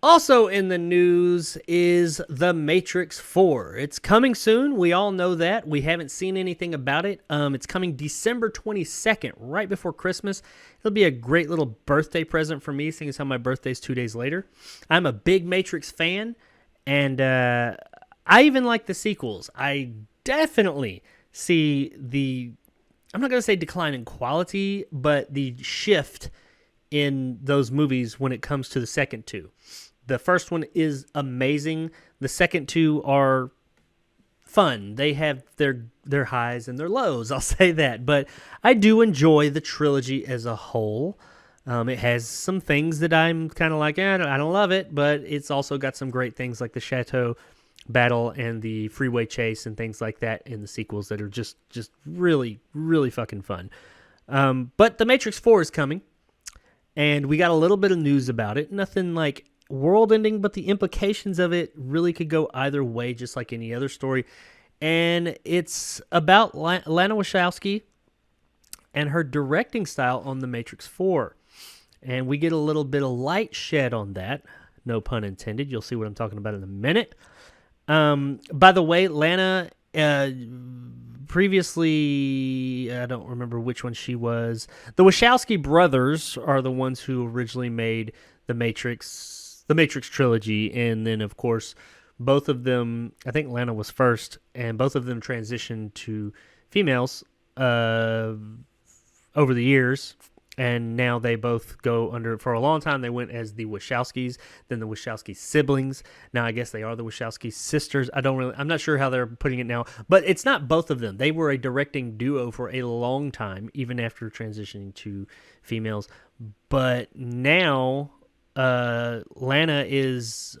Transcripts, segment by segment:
Also in the news is The Matrix 4. It's coming soon. We all know that. We haven't seen anything about it. It's coming December 22nd, right before Christmas. It'll be a great little birthday present for me, seeing as how my birthday's 2 days later. I'm a big Matrix fan, and I even like the sequels. I definitely see I'm not going to say decline in quality, but the shift in those movies when it comes to the second two. The first one is amazing. The second two are fun. They have their highs and their lows, I'll say that. But I do enjoy the trilogy as a whole. It has some things that I'm kind of like, I don't love it, but it's also got some great things like the Chateau battle and the freeway chase and things like that in the sequels that are just really, really fucking fun. But The Matrix 4 is coming, and we got a little bit of news about it. Nothing like world-ending, but the implications of it really could go either way, just like any other story. And it's about Lana Wachowski and her directing style on The Matrix 4. And we get a little bit of light shed on that. No pun intended. You'll see what I'm talking about in a minute. By the way, Lana, previously, I don't remember which one she was. The Wachowski brothers are the ones who originally made The Matrix trilogy, and then, of course, both of them, I think Lana was first, and both of them transitioned to females over the years, and now they both go under, for a long time, they went as the Wachowskis, then the Wachowski siblings. Now, I guess they are the Wachowski sisters. I'm not sure how they're putting it now, but it's not both of them. They were a directing duo for a long time, even after transitioning to females. But now, Lana is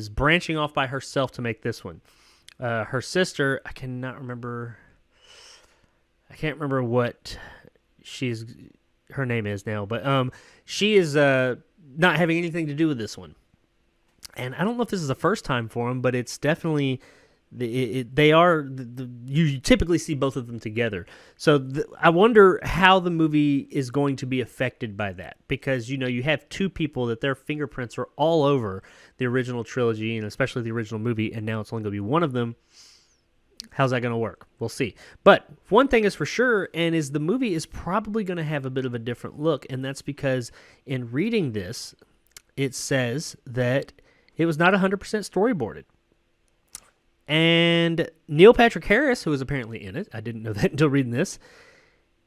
branching off by herself to make this one. Her sister, I can't remember what her name is now, but she is not having anything to do with this one. And I don't know if this is the first time for them, but it's definitely you typically see both of them together. So I wonder how the movie is going to be affected by that, because you have two people that their fingerprints are all over the original trilogy and especially the original movie, and now it's only going to be one of them. How's that going to work? We'll see. But one thing is for sure, and is the movie is probably going to have a bit of a different look, and that's because in reading this, it says that it was not 100% storyboarded. And Neil Patrick Harris, who was apparently in it, I didn't know that until reading this,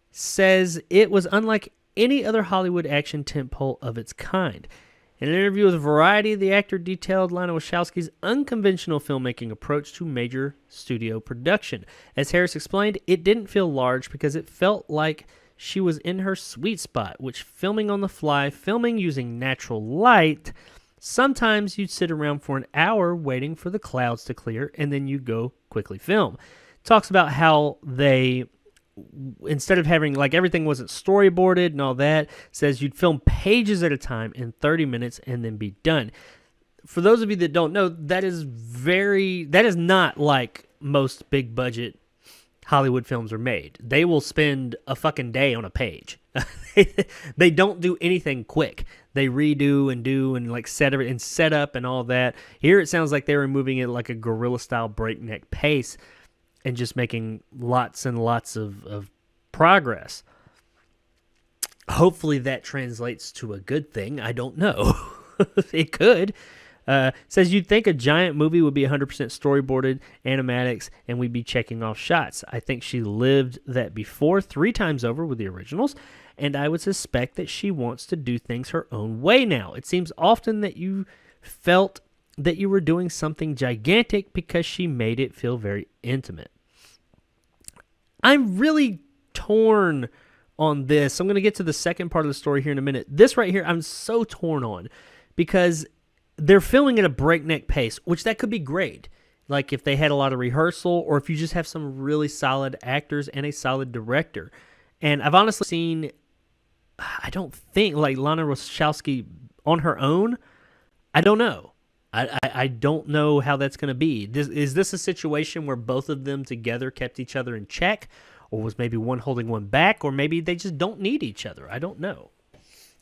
says it was unlike any other Hollywood action tentpole of its kind. In an interview with Variety, the actor detailed Lana Wachowski's unconventional filmmaking approach to major studio production. As Harris explained, it didn't feel large because it felt like she was in her sweet spot, which filming on the fly, filming using natural light. Sometimes you'd sit around for an hour waiting for the clouds to clear, and then you go quickly film. Talks about how they, instead of having, like, everything wasn't storyboarded and all that, says you'd film pages at a time in 30 minutes and then be done. For those of you that don't know, that is not like most big budget Hollywood films are made. They will spend a fucking day on a page. They don't do anything quick. They redo and do and like set up and all that. Here it sounds like they were moving it like a guerrilla style breakneck pace and just making lots and lots of progress. Hopefully that translates to a good thing. I don't know. It could. Says you'd think a giant movie would be 100% storyboarded, animatics, and we'd be checking off shots. I think she lived that before 3 times over with the originals, and I would suspect that she wants to do things her own way now. It seems often that you felt that you were doing something gigantic because she made it feel very intimate. I'm really torn on this. I'm going to get to the second part of the story here in a minute. This right here, I'm so torn on because they're filming at a breakneck pace, which that could be great. Like if they had a lot of rehearsal or if you just have some really solid actors and a solid director. And I've honestly seen, I don't think, like Lana Wachowski on her own, I don't know. I don't know how that's going to be. Is this a situation where both of them together kept each other in check? or was maybe one holding one back, or maybe they just don't need each other. I don't know.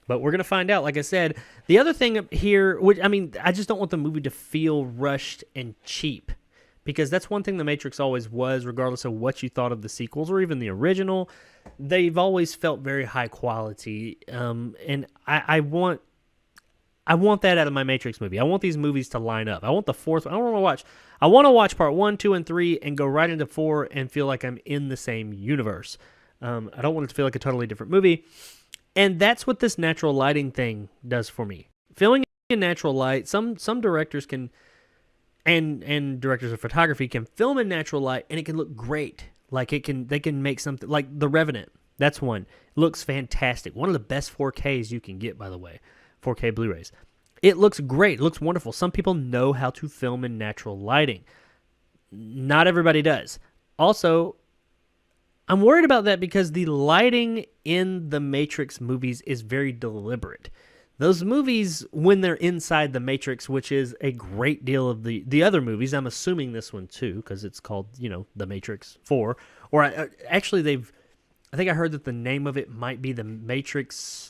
But we're going to find out. Like I said, the other thing here, which, I mean, I just don't want the movie to feel rushed and cheap, because that's one thing The Matrix always was, regardless of what you thought of the sequels or even the original. They've always felt very high quality, and I want that out of my Matrix movie. I want these movies to line up. I want the fourth. I want to watch part 1, 2, and 3 and go right into 4 and feel like I'm in the same universe. I don't want it to feel like a totally different movie. And that's what this natural lighting thing does for me. Filming in natural light, some directors can, and directors of photography can film in natural light, and it can look great. Like they can make something like The Revenant. That's one. It looks fantastic. One of the best 4Ks you can get, by the way. 4K Blu-rays. It looks great. It looks wonderful. Some people know how to film in natural lighting. Not everybody does. Also, I'm worried about that because the lighting in the Matrix movies is very deliberate. Those movies, when they're inside the Matrix, which is a great deal of the other movies, I'm assuming this one too, because it's called, The Matrix 4. Or actually, I think I heard that the name of it might be The Matrix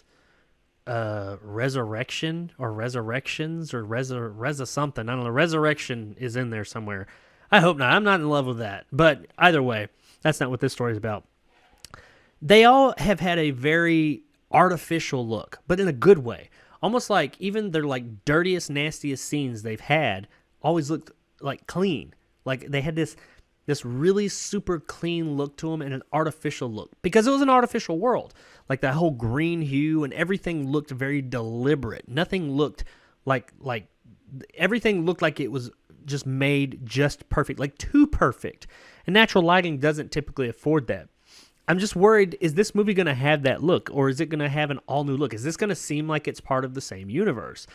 Resurrection or Resurrections or Reza something. I don't know. Resurrection is in there somewhere. I hope not. I'm not in love with that. But either way, that's not what this story is about. They all have had a very artificial look, but in a good way. Almost like even their like dirtiest, nastiest scenes they've had always looked like clean. Like they had this really super clean look to them and an artificial look because it was an artificial world. Like that whole green hue and everything looked very deliberate. Nothing looked like everything looked like it was just made just perfect, like too perfect. And natural lighting doesn't typically afford that. I'm just worried, is this movie going to have that look, or is it going to have an all-new look? Is this going to seem like it's part of the same universe?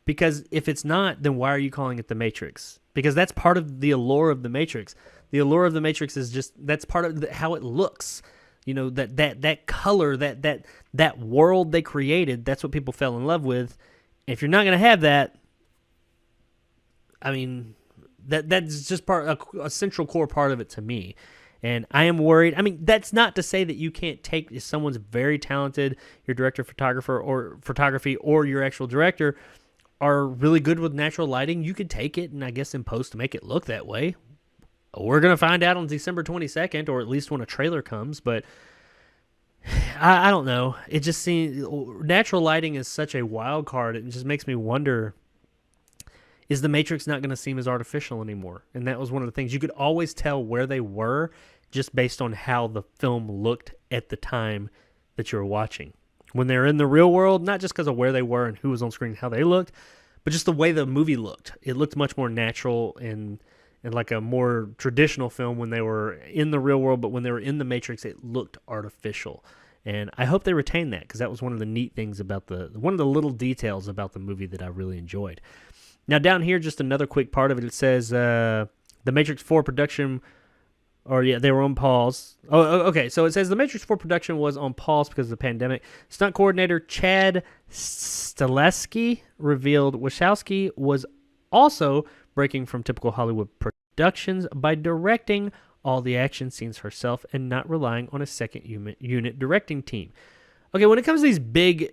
Because if it's not, then why are you calling it The Matrix? Because that's part of the allure of The Matrix. The allure of The Matrix is just, that's part of how it looks. That color, that world they created, that's what people fell in love with. If you're not going to have that, I mean, that's just a central core part of it to me. And I am worried. I mean, that's not to say that you can't take, if someone's very talented, your director, photographer, or photography, or your actual director are really good with natural lighting, you could take it and I guess in post to make it look that way. We're going to find out on December 22nd, or at least when a trailer comes, but I don't know. It just seems, natural lighting is such a wild card. It just makes me wonder, is The Matrix not going to seem as artificial anymore? And that was one of the things. You could always tell where they were just based on how the film looked at the time that you were watching. When they're in the real world, not just because of where they were and who was on screen, how they looked, but just the way the movie looked. It looked much more natural and like a more traditional film when they were in the real world, but when they were in the Matrix, it looked artificial. And I hope they retain that, because that was one of the neat things about one of the little details about the movie that I really enjoyed. Now down here, just another quick part of it. It says the Matrix 4 production, they were on pause. Okay. So it says the Matrix 4 production was on pause because of the pandemic. Stunt coordinator Chad Stahelski revealed Wachowski was also breaking from typical Hollywood productions by directing all the action scenes herself and not relying on a second unit directing team. Okay, when it comes to these big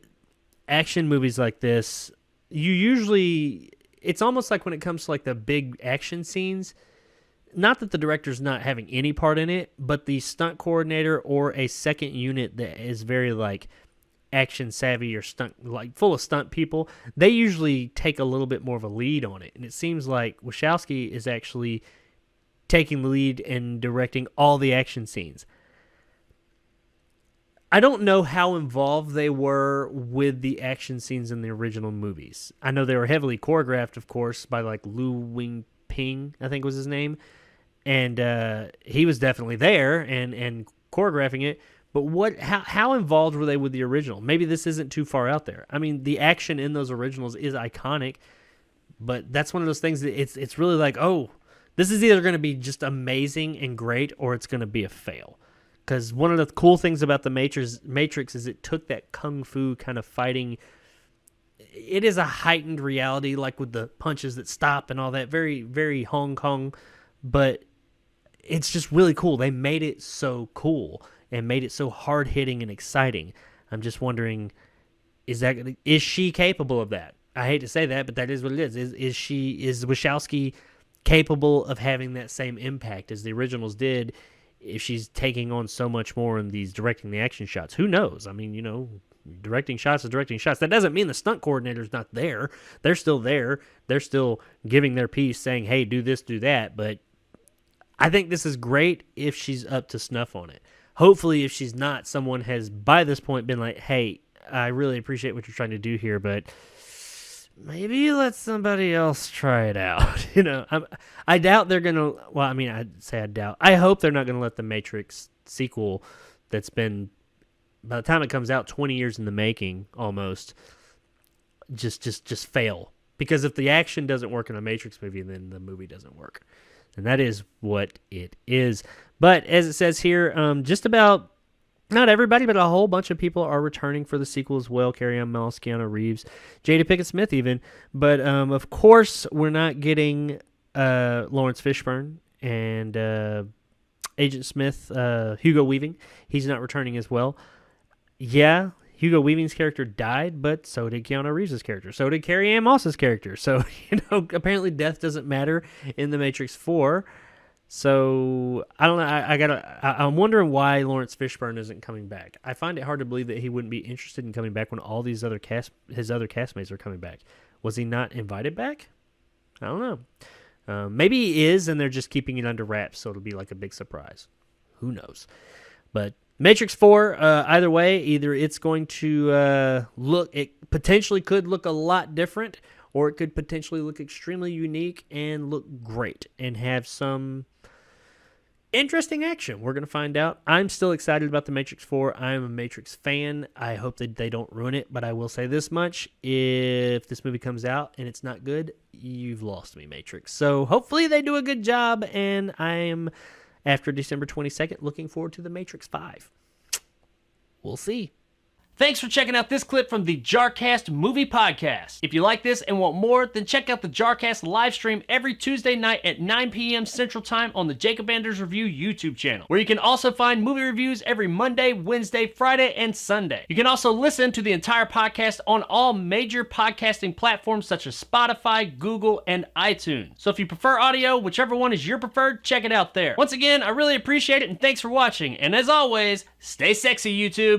action movies like this, it's almost like when it comes to like the big action scenes, not that the director's not having any part in it, but the stunt coordinator or a second unit that is very like action savvy or stunt, like full of stunt people, they usually take a little bit more of a lead on it. And it seems like Wachowski is actually taking the lead and directing all the action scenes. I don't know how involved they were with the action scenes in the original movies. I know they were heavily choreographed, of course, by like Lu Wing Ping, I think was his name. And he was definitely there and choreographing it. But how involved were they with the original? Maybe this isn't too far out there. I mean, the action in those originals is iconic, but that's one of those things that it's really like, oh, this is either going to be just amazing and great, or it's going to be a fail. Because one of the cool things about the Matrix is it took that kung fu kind of fighting. It is a heightened reality, like with the punches that stop and all that, very, very Hong Kong. But it's just really cool. They made it so cool and made it so hard-hitting and exciting. I'm just wondering, is she capable of that? I hate to say that, but that is what it is. Is Wachowski capable of having that same impact as the originals did if she's taking on so much more in these directing the action shots? Who knows? I mean, directing shots is directing shots. That doesn't mean the stunt coordinator's not there. They're still there. They're still giving their piece, saying, hey, do this, do that. But I think this is great if she's up to snuff on it. Hopefully, if she's not, someone has, by this point, been like, hey, I really appreciate what you're trying to do here, but maybe let somebody else try it out. I doubt they're going to, I'd say I doubt. I hope they're not going to let the Matrix sequel that's been, by the time it comes out, 20 years in the making, almost, just fail. Because if the action doesn't work in a Matrix movie, then the movie doesn't work. And that is what it is. But as it says here, just about, not everybody, but a whole bunch of people are returning for the sequel as well. Carrie-Anne Moss, Keanu Reeves, Jada Pinkett Smith even. But, of course, we're not getting Lawrence Fishburne and Agent Smith, Hugo Weaving. He's not returning as well. Yeah, Hugo Weaving's character died, but so did Keanu Reeves' character. So did Carrie-Anne Moss's character. So, apparently death doesn't matter in The Matrix 4. So, I don't know. I'm wondering why Lawrence Fishburne isn't coming back. I find it hard to believe that he wouldn't be interested in coming back when all these his other castmates are coming back. Was he not invited back? I don't know. Maybe he is, and they're just keeping it under wraps, so it'll be like a big surprise. Who knows? But Matrix 4, either way, either it's going to it potentially could look a lot different, or it could potentially look extremely unique and look great and have some interesting action. We're going to find out. I'm still excited about The Matrix 4. I'm a Matrix fan. I hope that they don't ruin it, but I will say this much. If this movie comes out and it's not good, you've lost me, Matrix. So hopefully they do a good job, and I am, after December 22nd, looking forward to The Matrix 5. We'll see. Thanks for checking out this clip from the JarCast Movie Podcast. If you like this and want more, then check out the JarCast live stream every Tuesday night at 9 p.m. Central Time on the Jacob Anders Review YouTube channel, where you can also find movie reviews every Monday, Wednesday, Friday, and Sunday. You can also listen to the entire podcast on all major podcasting platforms such as Spotify, Google, and iTunes. So if you prefer audio, whichever one is your preferred, check it out there. Once again, I really appreciate it, and thanks for watching. And as always, stay sexy, YouTube.